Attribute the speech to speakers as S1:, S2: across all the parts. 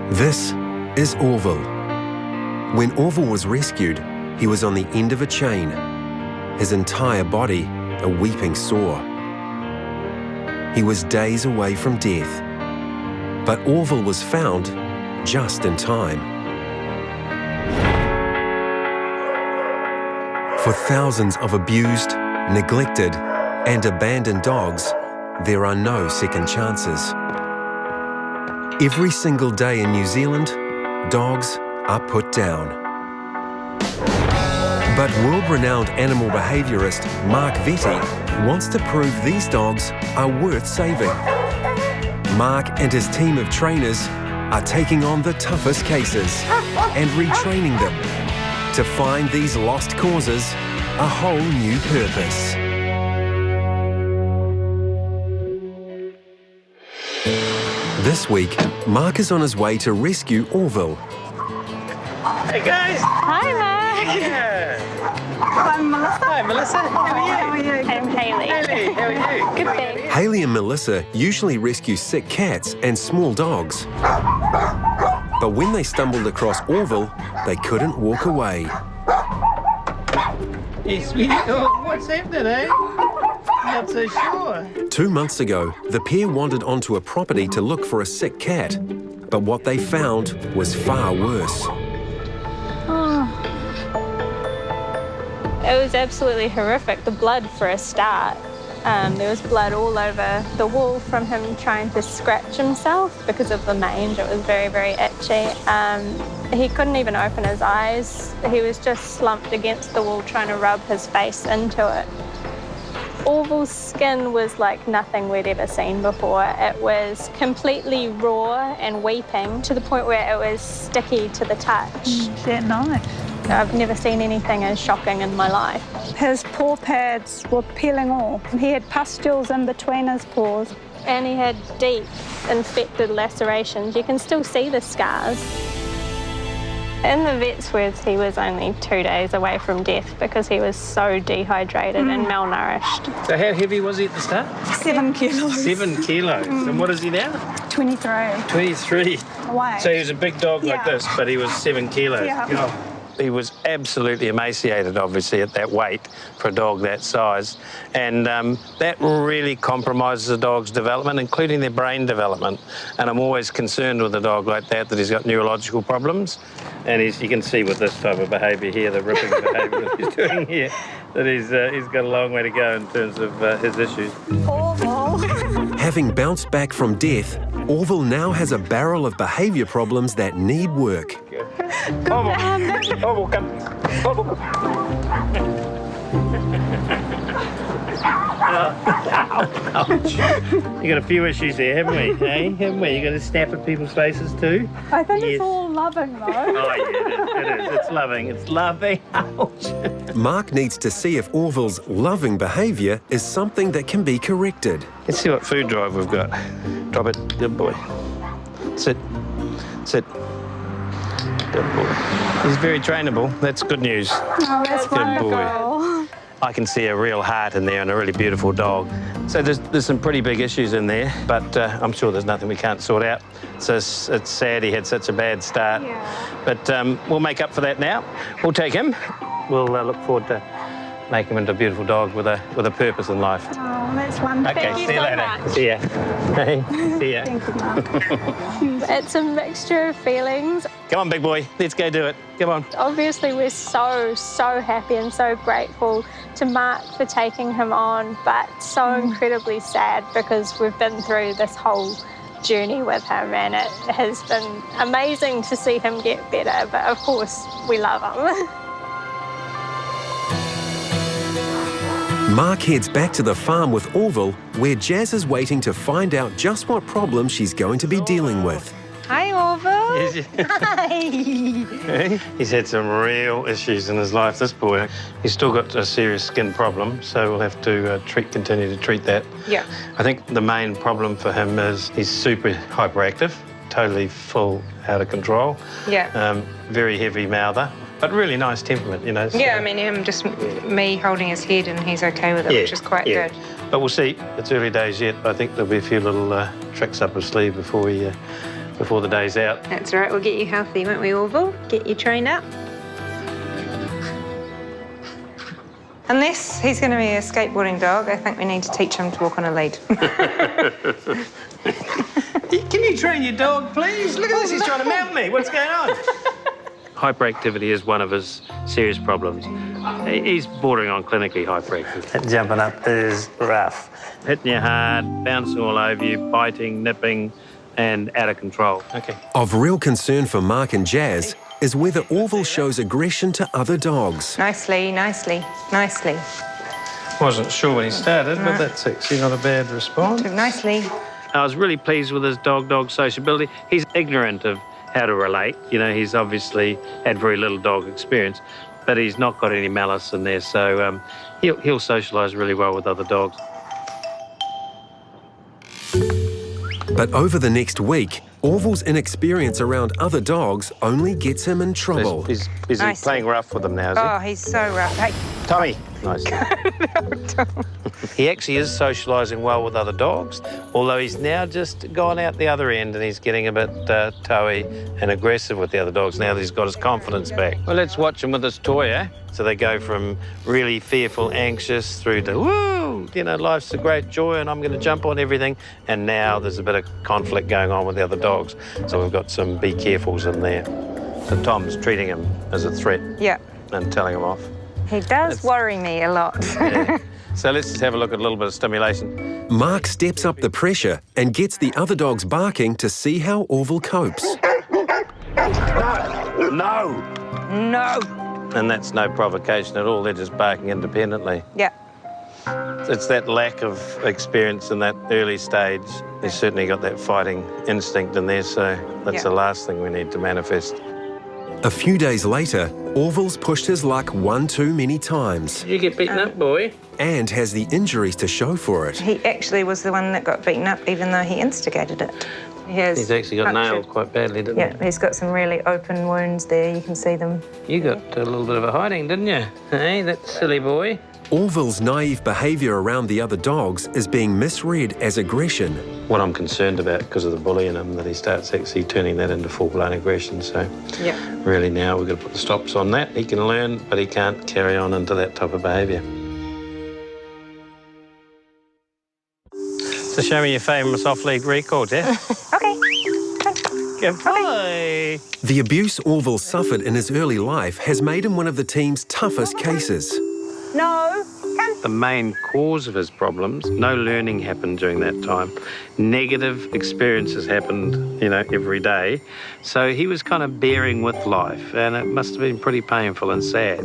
S1: This is Orville. When Orville was rescued, he was on the end of a chain, his entire body a weeping sore. He was days away from death, but Orville was found just in time. For thousands of abused, neglected, and abandoned dogs, there are no second chances. Every single day in New Zealand, dogs are put down. But world-renowned animal behaviourist Mark Vetti wants to prove these dogs are worth saving. Mark and his team of trainers are taking on the toughest cases and retraining them to find these lost causes a whole new purpose. This week, Mark is on his way to rescue Orville.
S2: Hey guys!
S3: Hi, Mark!
S2: Yeah.
S3: I'm Melissa.
S2: Hi Melissa, how are you?
S3: I'm Hayley.
S2: Hayley, how are you?
S3: Good, thanks.
S1: Hayley and Melissa usually rescue sick cats and small dogs. But when they stumbled across Orville, they couldn't walk away.
S2: Yes, sweetie. Oh, what's happening, eh? Not so sure.
S1: 2 months ago, the pair wandered onto a property to look for a sick cat. But what they found was far worse.
S3: It was absolutely horrific. The blood, for a start. There was blood all over the wall from him trying to scratch himself because of the mange. It was very, very itchy. He couldn't even open his eyes. He was just slumped against the wall trying to rub his face into it. Orville's skin was like nothing we'd ever seen before. It was completely raw and weeping to the point where it was sticky to the touch.
S4: That night.
S3: I've never seen anything as shocking in my life.
S4: His paw pads were peeling off. He had pustules in between his paws.
S3: And he had deep infected lacerations. You can still see the scars. In the vet's words, he was only 2 days away from death because he was so dehydrated and malnourished.
S2: So how heavy was he at the start?
S4: 7 kilos.
S2: 7 kilos. And what is he now?
S4: 23.
S2: 23.
S4: Away.
S2: So he was a big dog like
S4: Yeah.
S2: this, but he was 7 kilos.
S4: Yeah.
S2: Oh. He was absolutely emaciated, obviously, at that weight for a dog that size. And that really compromises a dog's development, including their brain development. And I'm always concerned with a dog like that he's got neurological problems. And you can see with this type of behaviour here, the ripping behaviour that he's doing here, that he's got a long way to go in terms of his issues.
S4: Orville.
S1: Having bounced back from death, Orville now has a barrel of behaviour problems that need work.
S2: Orville, come. Orville. Ouch. You got a few issues there, haven't we? Hey, haven't we? You got to snap at people's faces too.
S4: I think
S2: Yes.
S4: it's all loving, though.
S2: Oh yeah, it is. It's loving. It's loving. Ouch.
S1: Mark needs to see if Orville's loving behaviour is something that can be corrected.
S2: Let's see what food drive we've got. Drop it. Good boy. Sit. Sit. Good boy. He's very trainable. That's good news.
S4: Oh, that's
S2: Good boy.
S4: wonderful.
S2: I can see a real heart in there and a really beautiful dog. So there's some pretty big issues in there, but I'm sure there's nothing we can't sort out. So it's sad he had such a bad start.
S4: Yeah.
S2: But we'll make up for that now. We'll take him. We'll look forward to making him into a beautiful dog with a purpose in life.
S4: Oh, that's wonderful.
S2: Okay,
S3: Thank you
S2: see you
S3: so
S2: later.
S3: much.
S2: See ya. Hey, see ya.
S4: Thank you, Mark.
S3: It's a mixture of feelings.
S2: Come on, big boy. Let's go do it. Come on.
S3: Obviously, we're so happy and so grateful to Mark for taking him on, but so incredibly sad because we've been through this whole journey with him and it has been amazing to see him get better, but of course, we love him.
S1: Mark heads back to the farm with Orville, where Jazz is waiting to find out just what problem she's going to be dealing with.
S4: Hi, Orville.
S2: Hey? He's had some real issues in his life, this boy. He's still got a serious skin problem, so we'll have to continue to treat that.
S4: Yeah.
S2: I think the main problem for him is he's super hyperactive, totally full, out of control.
S5: Yeah.
S2: Very heavy mouther, but really nice temperament, you know. So,
S5: Yeah, I mean, him just me holding his head and he's okay with it, which is quite good.
S2: But we'll see. It's early days yet. I think there'll be a few little tricks up his sleeve before we before the day's out.
S5: That's right, we'll get you healthy, won't we, Orville? Get you trained up. Unless he's going to be a skateboarding dog, I think we need to teach him to walk on a lead.
S2: Can you train your dog, please? Look at this, he's trying to mount me. What's going on? Hyperactivity is one of his serious problems. He's bordering on clinically hyperactive. That jumping up is rough. Hitting you hard, bouncing all over you, biting, nipping, and out of control. Okay.
S1: Of real concern for Mark and Jazz is whether Orville shows aggression to other dogs.
S5: Nicely, nicely, nicely.
S2: Wasn't sure when he started, but that's actually not a bad response.
S5: Nicely.
S2: I was really pleased with his dog-dog sociability. He's ignorant of how to relate. You know, he's obviously had very little dog experience, but he's not got any malice in there, so he'll socialise really well with other dogs.
S1: But over the next week, Orville's inexperience around other dogs only gets him in trouble.
S2: He's busy playing rough with them now, is he?
S5: Oh, he's so rough. Hey.
S2: Tommy! Nice. He actually is socialising well with other dogs, although he's now just gone out the other end and he's getting a bit toey and aggressive with the other dogs now that he's got his confidence back. Well, let's watch him with his toy, eh? So they go from really fearful, anxious, through to, woo, you know, life's a great joy and I'm going to jump on everything. And now there's a bit of conflict going on with the other dogs. So we've got some be carefuls in there. So Tom's treating him as a threat.
S5: Yeah.
S2: And telling him off.
S5: He does worry me a lot.
S2: Yeah. So let's just have a look at a little bit of stimulation.
S1: Mark steps up the pressure and gets the other dogs barking to see how Orville copes.
S2: No!
S5: No!
S2: And that's no provocation at all, they're just barking independently.
S5: Yeah.
S2: It's that lack of experience in that early stage. He's certainly got that fighting instinct in there, so that's the last thing we need to manifest.
S1: A few days later, Orville's pushed his luck one too many times.
S2: Did you get beaten up, boy?
S1: And has the injuries to show for it.
S5: He actually was the one that got beaten up, even though he instigated it.
S2: He's actually got nailed quite badly, didn't he?
S5: Yeah, he's got some really open wounds there. You can see them.
S2: You got a little bit of a hiding, didn't you? Hey, that silly boy.
S1: Orville's naive behaviour around the other dogs is being misread as aggression.
S2: What I'm concerned about, because of the bully in him, that he starts actually turning that into full-blown aggression. So really now we've got to put the stops on that. He can learn, but he can't carry on into that type of behaviour. So show me your famous off-lead records, yeah?
S5: Okay.
S2: Good boy.
S1: The abuse Orville suffered in his early life has made him one of the team's toughest cases.
S5: No. Come.
S2: The main cause of his problems, no learning happened during that time. Negative experiences happened, you know, every day. So he was kind of bearing with life, and it must have been pretty painful and sad.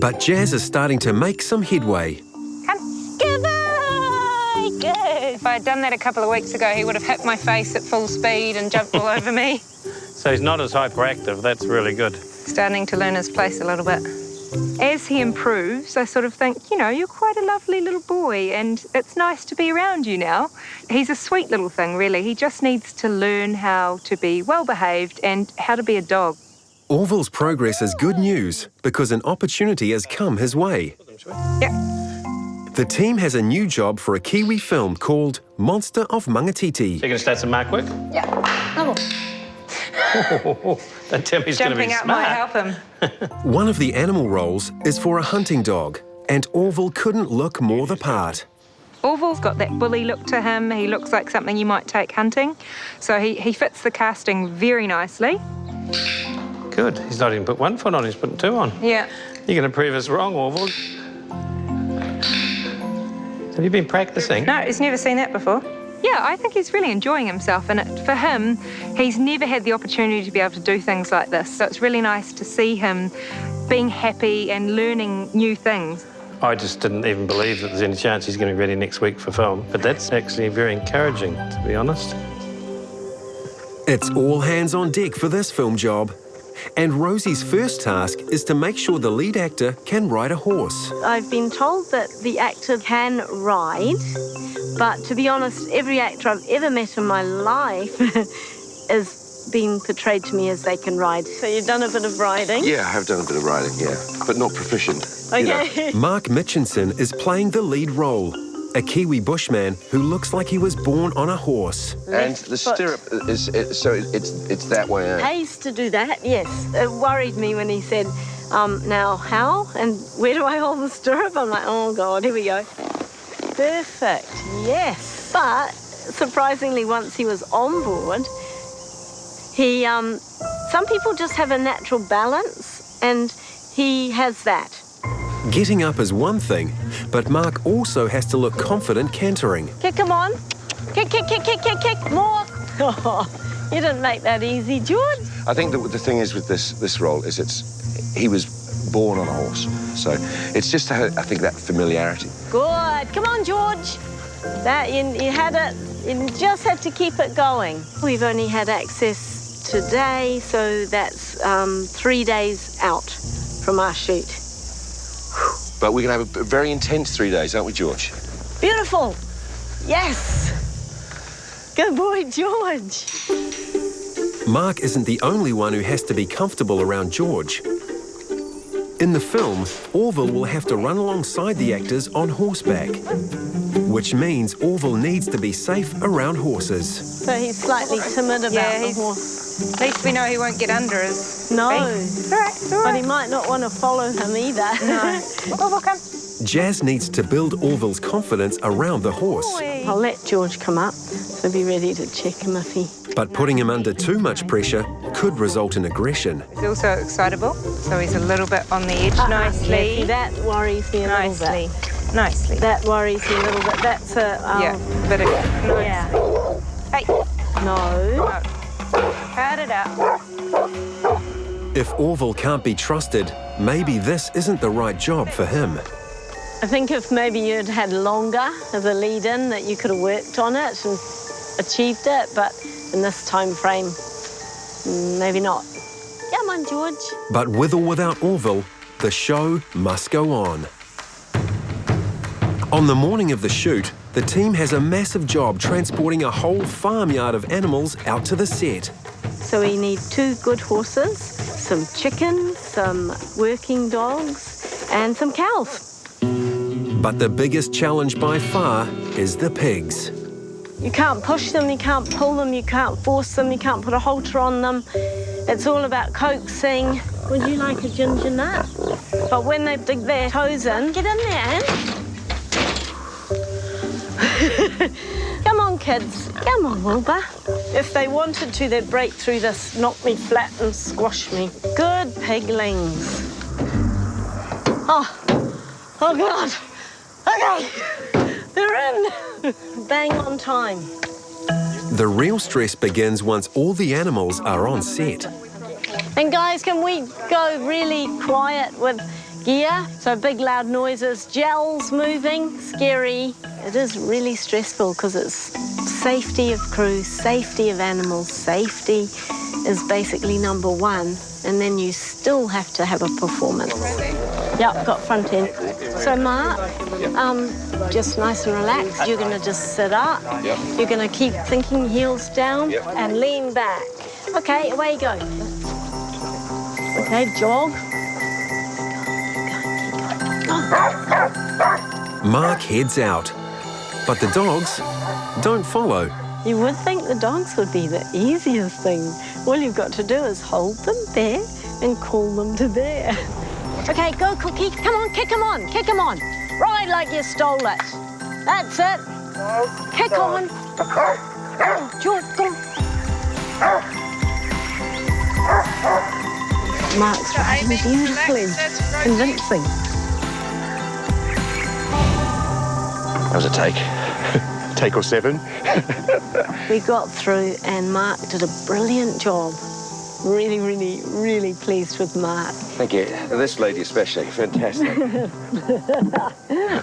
S1: But Jazz is starting to make some headway.
S5: Come. Goodbye. Good. If I had done that a couple of weeks ago, he would have hit my face at full speed and jumped all over me.
S2: So he's not as hyperactive. That's really good.
S5: Starting to learn his place a little bit. As he improves, I sort of think, you know, you're quite a lovely little boy and it's nice to be around you now. He's a sweet little thing, really. He just needs to learn how to be well-behaved and how to be a dog.
S1: Orville's progress is good news because an opportunity has come his way.
S5: Yeah.
S1: The team has a new job for a Kiwi film called Monster of Mangatiti.
S2: You're going to start some mark work?
S5: Yeah. Oh.
S2: That Timmy's going to be
S5: Jumping out
S2: smart.
S5: might help him.
S1: One of the animal roles is for a hunting dog, and Orville couldn't look more the part.
S5: Orville's got that bully look to him. He looks like something you might take hunting. So he fits the casting very nicely.
S2: Good. He's not even put one foot on, he's putting two on.
S5: Yeah.
S2: You're going to prove us wrong, Orville. Have you been practising?
S5: No, he's never seen that before. Yeah, I think he's really enjoying himself, and for him, he's never had the opportunity to be able to do things like this. So it's really nice to see him being happy and learning new things.
S2: I just didn't even believe that there's any chance he's going to be ready next week for film. But that's actually very encouraging, to be honest.
S1: It's all hands on deck for this film job. And Rosie's first task is to make sure the lead actor can ride a horse.
S6: I've been told that the actor can ride, but to be honest, every actor I've ever met in my life has been portrayed to me as they can ride. So you've done a bit of riding?
S7: Yeah, I have done a bit of riding, yeah, but not proficient.
S6: Okay.
S1: Mark Mitchinson is playing the lead role. a Kiwi bushman who looks like he was born on a horse.
S7: And the stirrup is it's that way out.
S6: Pays to do that, yes. It worried me when he said, now how and where do I hold the stirrup? I'm like, oh God, here we go. Perfect, yes. But surprisingly, once he was on board, he, some people just have a natural balance, and he has that.
S1: Getting up is one thing, but Mark also has to look confident cantering.
S6: Kick him on. Kick, more. Oh, you didn't make that easy, George.
S7: I think the thing is with this role is he was born on a horse, so it's just I think that familiarity.
S6: Good. Come on, George. That you had it. You just had to keep it going. We've only had access today, so that's 3 days out from our shoot.
S7: But we're going to have a very intense 3 days, aren't we, George?
S6: Beautiful. Yes. Good boy, George.
S1: Mark isn't the only one who has to be comfortable around George. In the film, Orville will have to run alongside the actors on horseback, which means Orville needs to be safe around horses.
S6: So he's slightly timid about the horse.
S5: At least we know he won't get under us.
S6: No.
S5: It's all right, it's all
S6: But
S5: right.
S6: he might not want to follow him either.
S5: No. Orville, come.
S1: Jazz needs to build Orville's confidence around the horse.
S6: I'll let George come up, so be ready to check him if he...
S1: But putting him under too much pressure could result in aggression.
S5: He's also excitable, so he's a little bit on the edge nicely.
S6: See, that worries me a little bit.
S5: Nicely.
S6: That worries me a little bit. That's a...
S5: Yeah, but it, nicely.
S6: Yeah.
S5: Hey.
S6: No.
S5: Cut it out.
S1: If Orville can't be trusted, maybe this isn't the right job for him.
S6: I think if maybe you'd had longer as a lead-in, that you could have worked on it and achieved it, but in this time frame, maybe not. Come on, George.
S1: But with or without Orville, the show must go on. On the morning of the shoot, the team has a massive job transporting a whole farmyard of animals out to the set.
S6: So we need 2 good horses, some chickens, some working dogs, and some cows.
S1: But the biggest challenge by far is the pigs.
S6: You can't push them, you can't pull them, you can't force them, you can't put a halter on them. It's all about coaxing. Would you like a ginger nut? But when they dig their toes in, get in there, Come on, kids. Come on, Wilbur. If they wanted to, they'd break through this, knock me flat and squash me. Good piglings. Oh God. Okay, they're in. Bang on time.
S1: The real stress begins once all the animals are on set.
S6: And guys, can we go really quiet with gear? So big loud noises, gels moving, scary. It is really stressful because it's safety of crew, safety of animals, safety is basically number one. And then you still have to have a performance. Yep, got front end. So Mark, just nice and relaxed. You're gonna just sit up.
S7: Yep.
S6: You're gonna keep thinking, heels down, and lean back. Okay, away you go. Okay, jog.
S1: Mark heads out, but the dogs don't follow.
S6: You would think the dogs would be the easiest thing. All you've got to do is hold them there and call them to there. Okay, go, Cookie. Come on, kick him on, kick him on. Ride like you stole it. That's it. Kick on. George, go. Mark's riding beautifully, convincing.
S7: That was a take. Take or 7.
S6: We got through and Mark did a brilliant job. Really, really, really pleased with Mark.
S7: Thank you. This lady especially, fantastic.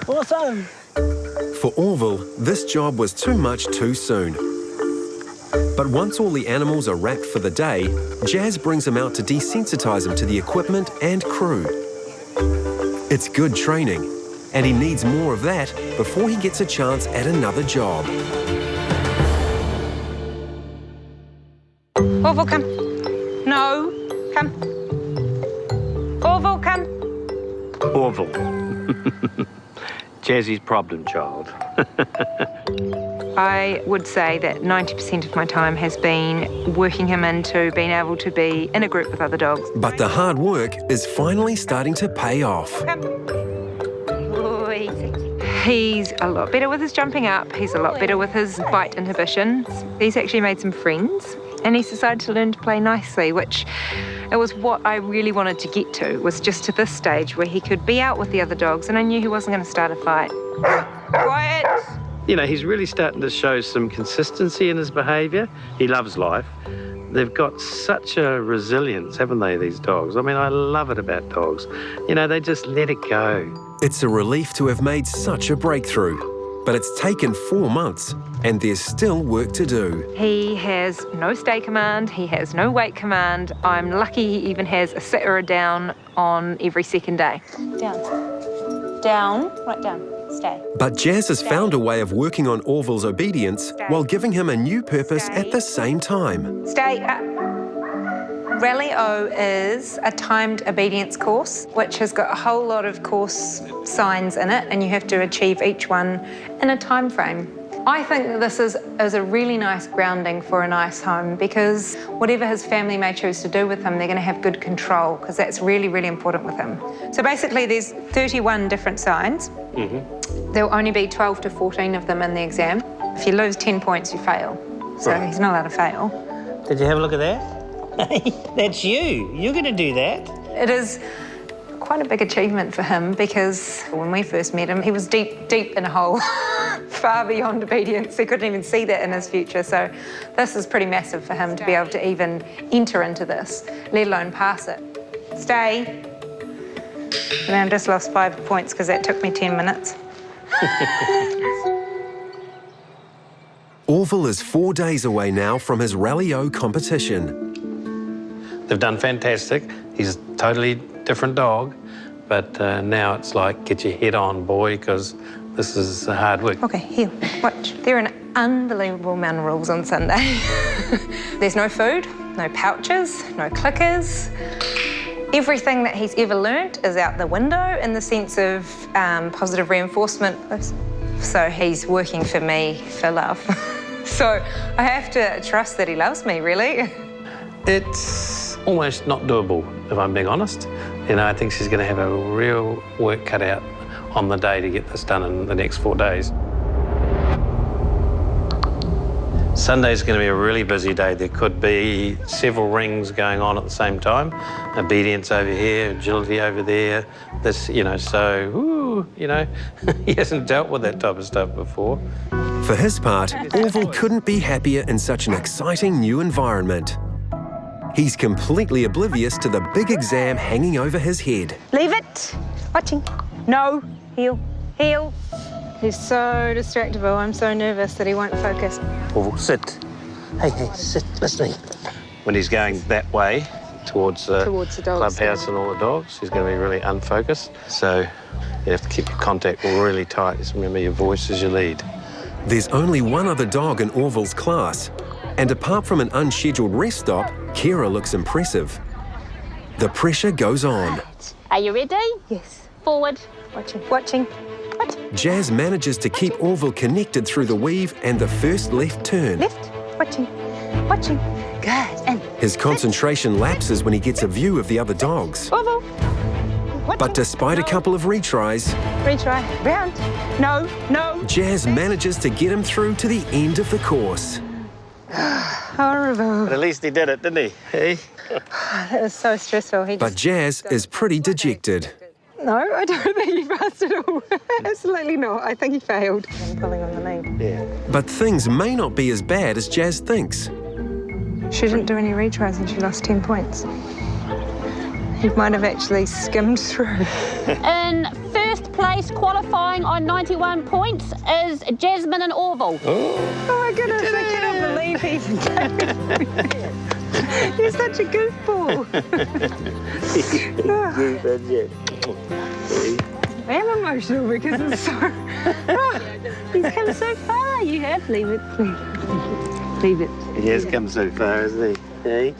S6: Awesome.
S1: For Orville, this job was too much too soon. But once all the animals are wrapped for the day, Jazz brings them out to desensitize them to the equipment and crew. It's good training, and he needs more of that before he gets a chance at another job.
S5: Orville, come. No, come. Orville, come.
S2: Orville. Jazzy's problem child.
S5: I would say that 90% of my time has been working him into being able to be in a group with other dogs.
S1: But the hard work is finally starting to pay off.
S5: He's a lot better with his jumping up. He's a lot better with his bite inhibition. He's actually made some friends, and he's decided to learn to play nicely, which it was what I really wanted to get to, was just to this stage where he could be out with the other dogs, and I knew he wasn't going to start a fight. Quiet!
S2: You know, he's really starting to show some consistency in his behaviour. He loves life. They've got such a resilience, haven't they, these dogs? I mean, I love it about dogs. You know, they just let it go.
S1: It's a relief to have made such a breakthrough. But it's taken 4 months, and there's still work to do.
S5: He has no stay command, he has no wait command. I'm lucky he even has a sit or a down on every second day.
S3: Down. Down. Right down. Stay.
S1: But Jazz has found a way of working on Orville's obedience while giving him a new purpose at the same time.
S5: Stay. Rally O is a timed obedience course, which has got a whole lot of course signs in it, and you have to achieve each one in a time frame. I think that this is a really nice grounding for a nice home, because whatever his family may choose to do with him, they're going to have good control, because that's really, really important with him. So basically there's 31 different signs. There'll only be 12 to 14 of them in the exam. If you lose 10 points, you fail. So he's not allowed to fail.
S2: Did you have a look at that? That's you. You're going to do that.
S5: It is quite a big achievement for him, because when we first met him, he was deep, deep in a hole, far beyond obedience. He couldn't even see that in his future. So this is pretty massive for him to be able to even enter into this, let alone pass it. Stay. And I just lost 5 points because that took me 10 minutes.
S1: Orville is 4 days away now from his Rally O competition.
S2: They've done fantastic. He's a totally different dog, but now it's like, get your head on, boy, because this is hard work.
S5: Okay, heel, watch. There are an unbelievable amount of rules on Sunday. There's no food, no pouches, no clickers. Everything that he's ever learnt is out the window in the sense of positive reinforcement. So he's working for me for love. So I have to trust that he loves me, really.
S2: It's almost not doable, if I'm being honest. You know, I think she's going to have a real work cut out on the day to get this done in the next 4 days. Sunday's going to be a really busy day. There could be several rings going on at the same time. Obedience over here, agility over there. This, you know, so, ooh, you know, he hasn't dealt with that type of stuff before.
S1: For his part, Orville couldn't be happier in such an exciting new environment. He's completely oblivious to the big exam hanging over his head.
S5: Leave it. Watching. No. Heel. Heel. He's so distractible. I'm so nervous that he won't focus.
S2: Orville, sit. Hey, sit, listen. When he's going that way, towards the
S5: dogs,
S2: clubhouse and all the dogs, he's going to be really unfocused. So you have to keep your contact really tight. Just remember, your voice is your lead.
S1: There's only one other dog in Orville's class, and apart from an unscheduled rest stop, Kira looks impressive. The pressure goes on.
S3: Are you ready?
S5: Yes.
S3: Forward.
S5: Watching. Watching.
S1: Jazz manages to keep Orville connected through the weave and the first left turn.
S5: Left. Watching. Watching. Good. And
S1: his concentration lapses when he gets a view of the other dogs.
S5: Orville.
S1: But despite a couple of retries,
S5: retry. Round. No. No.
S1: Jazz manages to get him through to the end of the course.
S5: Horrible.
S2: But at least he did it, didn't he? Hey?
S5: That was so stressful.
S1: But Jazz is pretty dejected.
S5: No, I don't think he passed at all. Absolutely not. I think he failed. I'm pulling on the lead.
S2: Yeah.
S1: But things may not be as bad as Jazz thinks.
S5: She didn't do any retries and she lost 10 points. He might have actually skimmed through.
S3: In first place, qualifying on 91 points, is Jasmine and Orville.
S5: Oh my goodness, I cannot believe he's You're such a goofball. I am emotional because it's so...
S3: He's come so far. You have. Leave it.
S5: Leave it.
S2: He has come so far, hasn't he? Hey?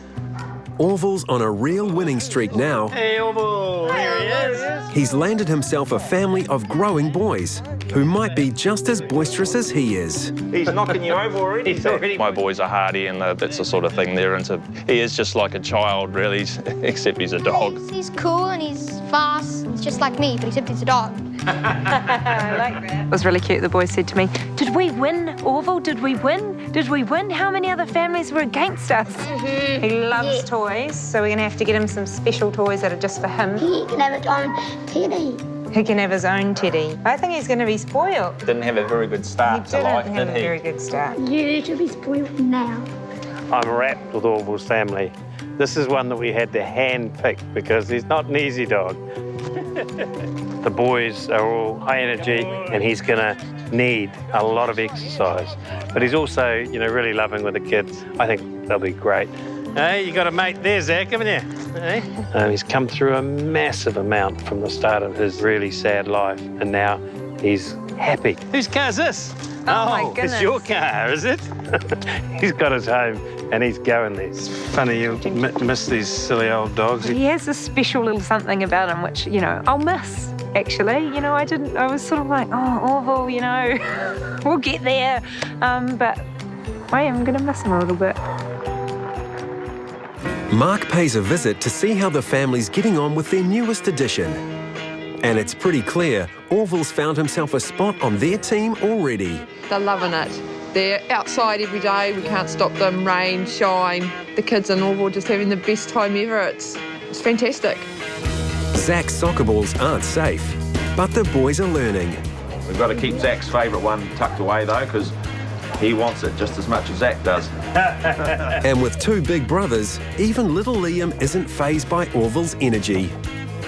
S1: Orville's on a real winning streak now.
S2: Hey, Orville! Here he is.
S1: He's landed himself a family of growing boys. who might be just as boisterous as he is.
S8: He's knocking you over already.
S9: My boys are hardy, and that's the sort of thing they're into. He is just like a child, really, except he's a dog.
S10: He's cool and he's fast. He's just like me, but except he's a dog.
S5: I like that. It was really cute. The boys said to me, "Did we win, Orville? Did we win? Did we win? How many other families were against us?" He loves toys, so we're going to have to get him some special toys that are just for him.
S10: He can have his own teddy.
S5: He can have his own teddy. I think he's going to be spoiled.
S8: Didn't have a very good start to life, did he?
S5: He didn't have a very good start.
S10: You should be spoiled now.
S2: I'm wrapped with Orville's family. This is one that we had to hand pick because he's not an easy dog. The boys are all high energy and he's going to need a lot of exercise. But he's also, you know, really loving with the kids. I think they'll be great. Hey, you got a mate there, Zach, haven't you? Hey? He's come through a massive amount from the start of his really sad life, and now he's happy. Whose car's this?
S5: Oh my goodness.
S2: It's your car, is it? He's got his home and he's going there. It's funny, you miss these silly old dogs.
S5: He has a special little something about him which, you know, I'll miss, actually. You know, I was sort of like, oh, Orville, you know, we'll get there. But I am going to miss him a little bit.
S1: Mark pays a visit to see how the family's getting on with their newest addition. And it's pretty clear Orville's found himself a spot on their team already.
S11: They're loving it. They're outside every day. We can't stop them, rain, shine. The kids and Orville just having the best time ever. It's fantastic.
S1: Zach's soccer balls aren't safe, but the boys are learning.
S8: We've got to keep Zach's favourite one tucked away, though, because he wants it just as much as Zach does.
S1: And with two big brothers, even little Liam isn't fazed by Orville's energy.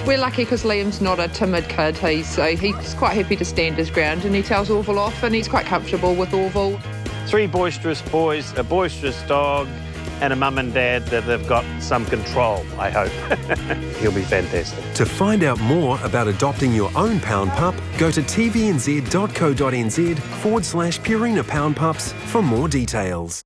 S11: We're lucky because Liam's not a timid kid. He's quite happy to stand his ground, and he tells Orville off, and he's quite comfortable with Orville.
S2: 3 boisterous boys, a boisterous dog, and a mum and dad that have got some control, I hope. He'll be fantastic.
S1: To find out more about adopting your own pound pup, go to tvnz.co.nz/Purina Pound Pups for more details.